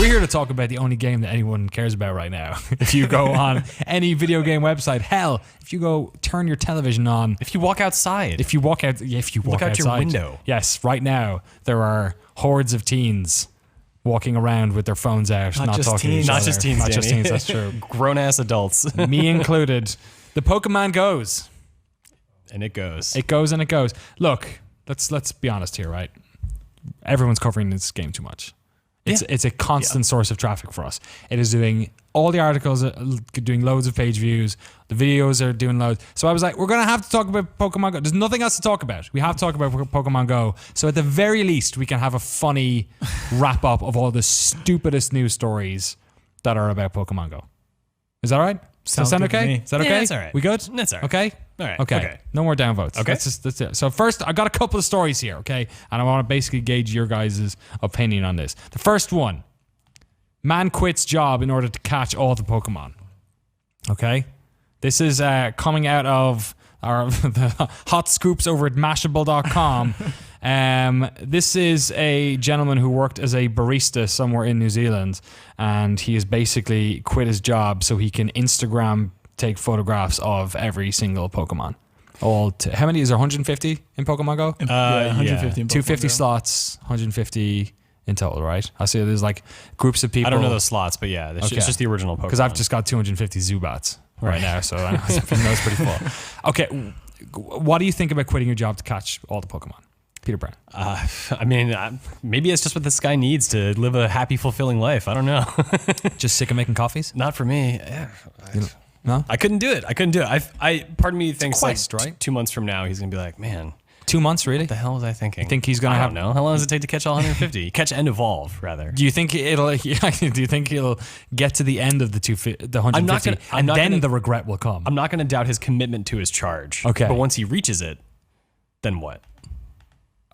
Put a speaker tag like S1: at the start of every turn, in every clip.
S1: We're here to talk about the only game that anyone cares about right now. If you go on any video game website, hell, if you go turn your television on,
S2: If you walk outside,
S1: if you walk out
S2: out your
S1: outside,
S2: window.
S1: yes, right now there are hordes of teens walking around with their phones out, not
S3: just
S1: talking
S3: teens.
S1: to each
S2: not
S1: other.
S2: just teens,
S1: Not just
S2: Danny.
S1: teens, that's true.
S2: grown-ass adults.
S1: Me included. The Pokemon goes.
S2: And it goes.
S1: It goes and it goes. Look, let's be honest here, right? Everyone's covering this game too much. It's a constant source of traffic for us. It is doing all the articles, doing loads of page views. The videos are doing loads. So I was like, we're going to have to talk about Pokemon Go. There's nothing else to talk about. We have to talk about Pokemon Go. So at the very least, we can have a funny wrap up of all the stupidest news stories that are about Pokemon Go. Is that all right? Does that
S3: Sounds
S1: sound
S3: good to
S1: okay?
S3: me.
S1: Is that okay?
S2: Yeah, that's all right.
S1: We good?
S2: That's all right.
S1: Okay?
S2: All right.
S1: Okay. No more downvotes.
S2: Okay.
S1: That's it. So first, I got a couple of stories here, okay? And I want to basically gauge your guys' opinion on this. The first one, man quits job in order to catch all the Pokemon. Okay? This is coming out of the hot scoops over at Mashable.com. This is a gentleman who worked as a barista somewhere in New Zealand, and he has basically quit his job so he can Instagram take photographs of every single Pokemon. How many is there? 150 in Pokemon Go?
S3: 150 in Pokemon
S1: 250
S3: Go.
S1: slots, 150 in total, right? I see there's like groups of people.
S2: I don't know those slots, but yeah, it's just the original Pokemon.
S1: Because I've just got 250 Zubats right now, so I know it's pretty full. Okay, what do you think about quitting your job to catch all the Pokemon? Peter Brown.
S2: I mean, maybe it's just what this guy needs to live a happy, fulfilling life. I don't know.
S1: Just sick of making coffees?
S2: Not for me.
S1: No?
S2: I couldn't do it. Part of me thinks
S1: quest,
S2: like
S1: right?
S2: 2 months from now, he's going to be like, man,
S1: 2 months, really?
S2: what the hell was I thinking?
S1: think he's gonna
S2: I
S1: have-
S2: don't know. How long does it take to catch all 150? Catch and evolve, rather.
S1: Do you think it'll? Do you think he'll get to the end of the 150, and then the regret will come?
S2: I'm not going to doubt his commitment to his charge.
S1: Okay.
S2: But once he reaches it, then what?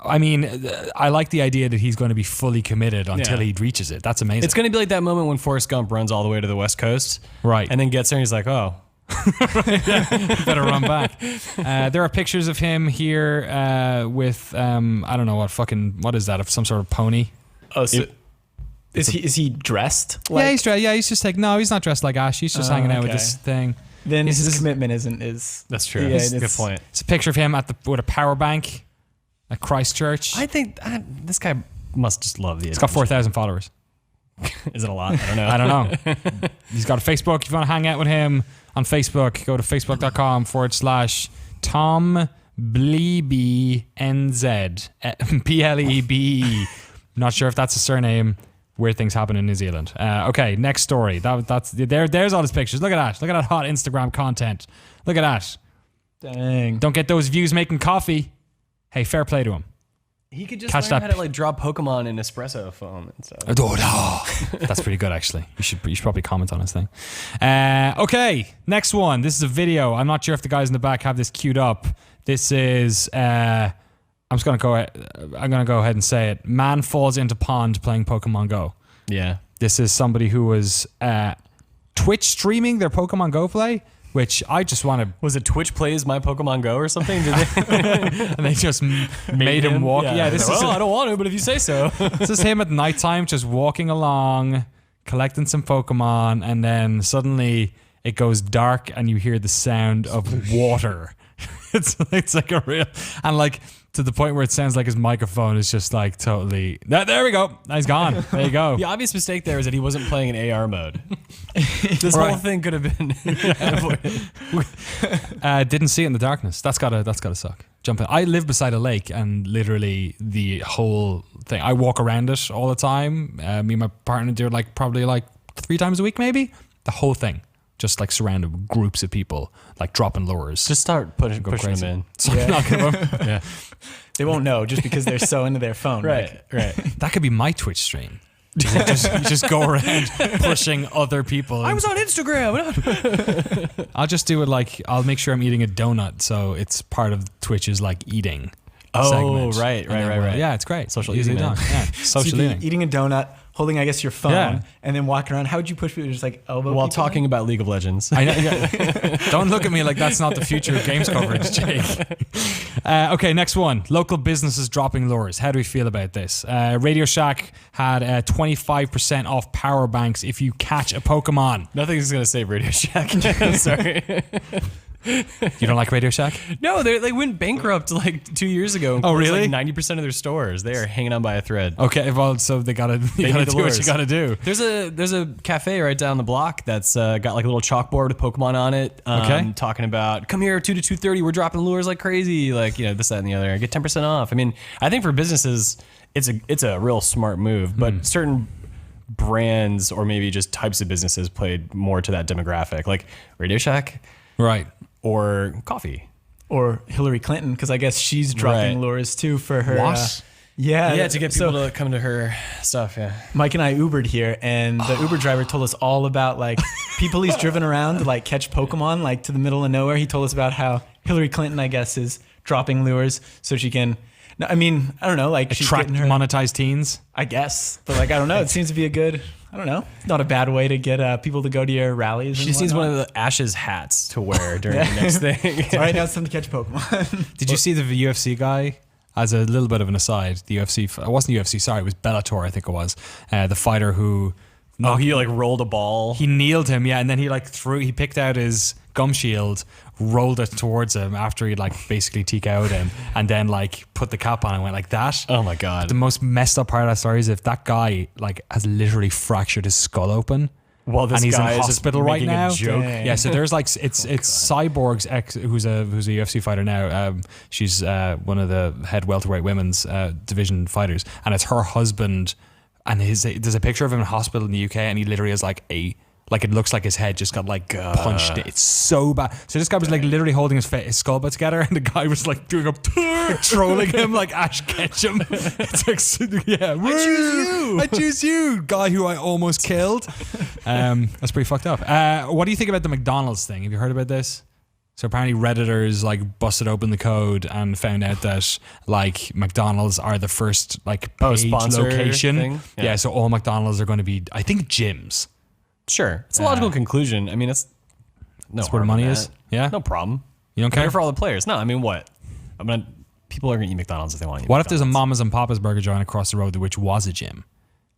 S1: I mean, I like the idea that he's going to be fully committed until
S2: Yeah.
S1: he reaches it. That's amazing.
S2: It's going to be like that moment when Forrest Gump runs all the way to the West Coast.
S1: Right.
S2: And then gets there and he's like, oh.
S1: better run back. There are pictures of him here with I don't know what is that? Of some sort of pony?
S3: Oh, so is he dressed?
S1: He's just like no, he's not dressed like Ash. He's just hanging out with
S3: okay.
S1: this thing.
S3: Then
S1: This
S3: his
S1: is-
S3: commitment isn't is.
S2: That's true.
S3: Yeah,
S2: That's a good
S3: it's-
S2: point.
S1: It's a picture of him with a power bank at Christchurch.
S2: I think this guy must just love the
S1: He's got 4,000 followers.
S2: Is it a lot? I don't know.
S1: I don't know. He's got a Facebook. If you want to hang out with him on Facebook, go to facebook.com/Tom Blebe NZ PLEBE. Not sure if that's a surname. Weird things happen in New Zealand. Okay, next story. There's all his pictures. Look at that. Look at that hot Instagram content. Look at that.
S3: Dang.
S1: Don't get those views making coffee. Hey, fair play to him.
S2: He could just
S1: Catch
S2: learn
S1: that
S2: how to like draw Pokemon in espresso foam and stuff.
S1: That's pretty good, actually. You should probably comment on his thing. Okay, next one. This is a video. I'm not sure if the guys in the back have this queued up. This is. I'm gonna go ahead and say it. Man falls into pond playing Pokemon Go.
S2: Yeah.
S1: This is somebody who was Twitch streaming their Pokemon Go play, which I just want to.
S2: Was it Twitch plays My Pokemon Go or something? Did they
S1: And they just made him walk. Yeah, this is.
S2: I don't want to, but if you say so.
S1: This is him at nighttime just walking along, collecting some Pokemon, and then suddenly it goes dark and you hear the sound of water. It's like a real, and like to the point where it sounds like his microphone is just like totally. There we go. He's gone. There you go.
S2: The obvious mistake there is that he wasn't playing in AR mode. This whole thing could have been avoided.
S1: Didn't see it in the darkness. That's gotta suck. Jump in. I live beside a lake, and literally the whole thing. I walk around it all the time. Me and my partner do it probably 3 times a week, maybe. The whole thing, just like surrounded with groups of people, like dropping lures.
S2: Just start pushing
S1: crazy.
S2: them in.
S1: So I'm not gonna- yeah.
S3: They won't know just because they're so into their phone.
S2: Right.
S1: That could be my Twitch stream. You just go around pushing other people.
S2: I was on Instagram.
S1: I'll just do it I'll make sure I'm eating a donut, so it's part of Twitch's eating.
S2: Oh,
S1: segment.
S2: right.
S1: Yeah, it's great.
S2: Social
S1: Easily
S2: eating, man.
S1: done. Yeah,
S3: So
S1: social
S3: you'd be
S1: eating.
S3: eating a donut, holding, I guess, your phone,
S1: Yeah.
S3: and then walking around. How would you push people? Just like elbow
S2: While
S3: people
S2: talking about League of Legends.
S1: I know, don't look at me like that's not the future of games coverage, Jake. Okay, next one. Local businesses dropping lures. How do we feel about this? Radio Shack had 25% off power banks if you catch a Pokemon.
S2: Nothing's gonna save Radio Shack. I'm sorry.
S1: You don't like Radio Shack?
S2: No, they went bankrupt like 2 years ago. And
S1: Oh,
S2: closed,
S1: really?
S2: Like 90% of their stores. They are hanging on by a thread.
S1: Okay, well, so they gotta
S2: They
S1: do
S2: need the
S1: what you
S2: lures.
S1: gotta do.
S2: There's a cafe right down the block that's got like a little chalkboard with Pokemon on it.
S1: Okay.
S2: Talking about come here 2 to 2:30. We're dropping lures like crazy. Like this, that, and the other. Get 10% off. I mean, I think for businesses, it's a real smart move. But certain brands or maybe just types of businesses played more to that demographic, like Radio Shack
S1: Right.
S2: or coffee.
S3: or Hillary Clinton, because I guess she's dropping
S2: Right.
S3: lures too for her.
S1: What?
S3: Yeah,
S2: Yeah, to get
S3: so
S2: people to come to her stuff. Yeah.
S3: Mike and I Ubered here, and the Uber driver told us all about like people he's driven around to like catch Pokemon like to the middle of nowhere. He told us about how Hillary Clinton, I guess, is dropping lures so she can. No, I mean, I don't know, like she's
S1: Attract
S3: getting her.
S1: monetized teens.
S3: I guess, but like I don't know. It seems to be a good. I don't know. It's not a bad way to get people to go to your rallies.
S2: She
S3: and
S2: just needs one
S3: whatnot.
S2: of the Ashes hats to wear during the next thing.
S3: So right now it's time to catch Pokemon.
S1: Did you see the UFC guy? As a little bit of an aside, the UFC, it wasn't UFC, sorry, it was Bellator, I think it was. The fighter who,
S2: Oh, he like rolled a ball.
S1: he kneeled him, yeah, and then he picked out his gum shield, rolled it towards him after he'd like basically TKO'd him, and then like put the cap on and went like that.
S2: Oh my god.
S1: The most messed up part of that story is if that guy like has literally fractured his skull open.
S2: Well, this
S1: and he's in
S2: guy is just
S1: hospital right
S2: making a
S1: now.
S2: joke.
S3: Dang.
S1: Yeah, so there's like it's Cyborg's ex, who's a UFC fighter now. She's one of the head welterweight women's division fighters, and it's her husband. And there's a picture of him in hospital in the UK, and he literally has like it looks like his head just got like punched. It's so bad. So this guy was like literally holding his skull back together, and the guy was like doing a trolling him like Ash Ketchum. It's like, yeah, I choose you, guy who I almost killed. That's pretty fucked up. What do you think about the McDonald's thing? Have you heard about this? So apparently Redditors like busted open the code and found out that like McDonald's are the first like paid
S2: sponsor
S1: location.
S2: thing?
S1: Yeah,
S2: Yeah.
S1: so all McDonald's are going to be, I think, gyms.
S2: Sure, it's a logical conclusion. I mean, it's no.
S1: That's where the
S2: harm in
S1: money
S2: that.
S1: is? Yeah?
S2: no problem.
S1: You don't
S2: Care
S1: care?
S2: for all the players. No, I mean what? People are gonna eat McDonald's if they want to eat.
S1: What if there's a
S2: McDonald's.
S1: Mama's and Papa's burger joint across the road which was a gym?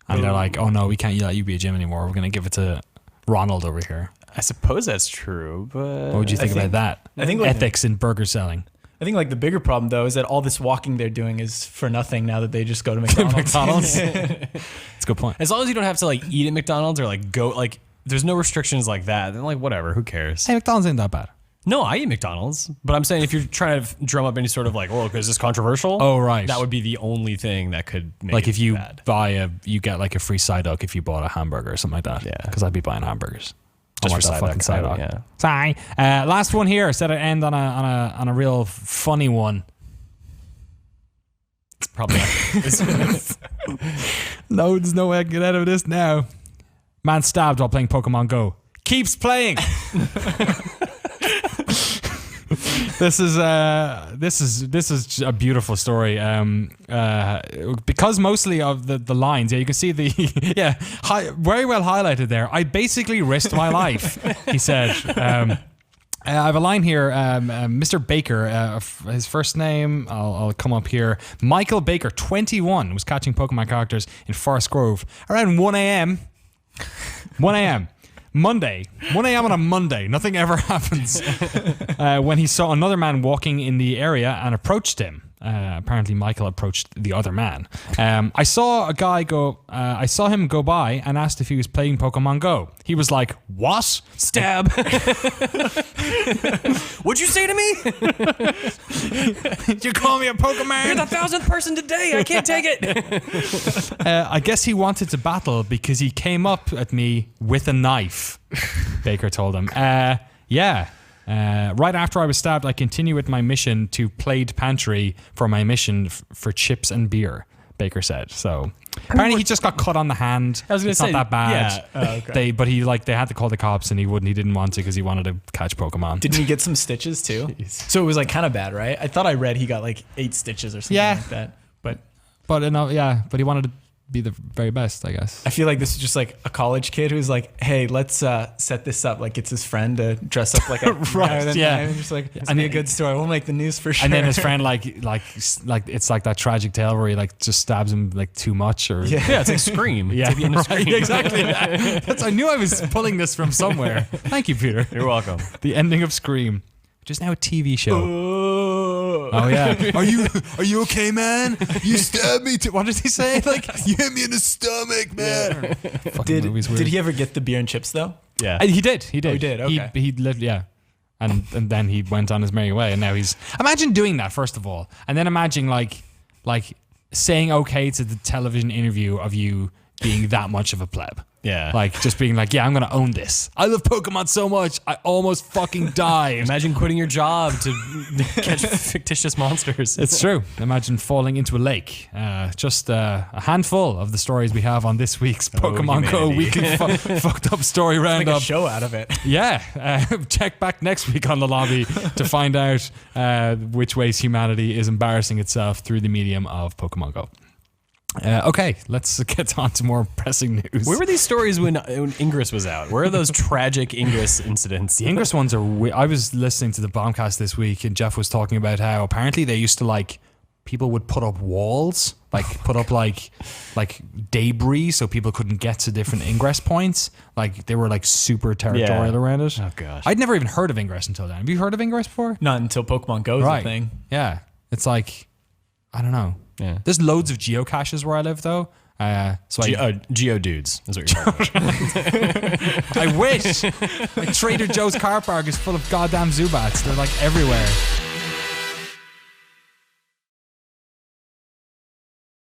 S1: And they're like, oh no, we can't let you be a gym anymore. We're going to give it to Ronald over here.
S2: I suppose that's true, but
S1: What would you think about that?
S3: I think like
S1: Ethics in burger selling.
S3: I think like the bigger problem though is that all this walking they're doing is for nothing now that they just go to McDonald's.
S1: McDonald's? It's a good point.
S2: as long as you don't have to like eat at McDonald's or like go like, there's no restrictions like that. Then like whatever, who cares?
S1: Hey, McDonald's ain't that bad.
S2: No, I eat McDonald's, but I'm saying if you're trying to drum up any sort of like, oh, is this controversial?
S1: Oh, right.
S2: That would be the only thing that could make
S1: Like
S2: it
S1: if you
S2: bad.
S1: you get like a free side duck if you bought a hamburger or something like that.
S2: Yeah.
S1: Because I'd be buying hamburgers. I
S2: Just
S1: want
S2: for
S1: that
S2: side
S1: fucking
S2: duck,
S1: side
S2: I
S1: duck.
S2: would, yeah.
S1: Sorry. Last one here. Said I'd end on a real funny one.
S2: It's probably
S1: No, there's no way I can get out of this now. Man stabbed while playing Pokemon Go. Keeps playing. This is a beautiful story. Because mostly of the lines, yeah, you can see the very well highlighted there. I basically risked my life, he said. I have a line here. Mr. Baker, his first name, I'll come up here. Michael Baker, 21, was catching Pokemon characters in Forest Grove around 1 a.m. 1 a.m. Monday, 1 a.m. on a Monday. Nothing ever happens. When he saw another man walking in the area and approached him. Apparently, Michael approached the other man. I saw him go by and asked if he was playing Pokemon Go. He was like, "What?
S2: stab. What'd you say to me?
S1: You call me a Pokemon?"
S2: You're the 1,000th person today. I can't take it.
S1: I guess he wanted to battle because he came up at me with a knife, Baker told him. Yeah. Right after I was stabbed, I continue with my mission to Plaid Pantry for my mission for chips and beer, Baker said. So apparently he just got cut on the hand.
S2: I was gonna
S1: it's
S2: say,
S1: not that bad.
S2: yeah.
S3: Okay.
S1: They had to call the cops and he didn't want to because he wanted to catch Pokemon.
S3: Didn't he get some stitches too? So it was like kind of bad, right? I thought I read he got like 8 stitches or something
S1: Yeah.
S3: like that. But
S1: but he wanted to be the very best, I guess.
S3: I feel like this is just like a college kid who's like, hey, let's set this up. Like, gets his friend to dress up like a
S1: Right, yeah.
S3: And just like, it's
S1: And
S3: be a
S1: it-
S3: good story. We'll make the news for sure.
S1: And then his friend like it's like that tragic tale where he like just stabs him like too much or
S2: Yeah, it's like Scream.
S1: yeah,
S2: It's like the end of
S1: right,
S2: Scream.
S1: exactly. That's I knew I was pulling this from somewhere. Thank you, Peter.
S2: You're welcome.
S1: The ending of Scream, which is now a TV show.
S3: Oh.
S1: Oh yeah. Are you okay, man? You stabbed me. What did he say? Like you hit me in the stomach, man. Fucking movie's weird.
S3: Did he ever get the beer and chips though?
S2: Yeah.
S1: He did. He did.
S3: Oh, he did, okay.
S1: He literally, yeah. And then he went on his merry way, and now he's. Imagine doing that first of all, and then imagine like saying okay to the television interview of you being that much of a pleb.
S2: Yeah.
S1: Like just being like, yeah, I'm gonna own this. I love Pokemon so much, I almost fucking died.
S2: Imagine quitting your job to catch fictitious monsters.
S1: It's true. Imagine falling into a lake. Just a handful of the stories we have on this week's Pokemon Go
S2: humanity.
S1: weekly fucked up story
S3: Make a
S1: roundup.
S3: show out of it.
S1: Yeah, check back next week on the lobby to find out which ways humanity is embarrassing itself through the medium of Pokemon Go. Okay, let's get on to more pressing news.
S2: Where were these stories when Ingress was out? Where are those tragic Ingress incidents?
S1: The Ingress ones are. I was listening to the Bombcast this week, and Jeff was talking about how apparently they used to like people would put up walls, like put up like debris, so people couldn't get to different ingress points. Like they were like super territorial
S2: Yeah.
S1: around it.
S2: Oh, gosh.
S1: I'd never even heard of Ingress until then. Have you heard of Ingress before?
S3: Not until Pokemon Go is a thing.
S1: Yeah, it's like I don't know.
S2: Yeah.
S1: There's loads of geocaches where I live though. So
S2: Geo dudes is what you're talking about.
S1: I wish. Like Trader Joe's car park is full of goddamn Zubats. They're like everywhere.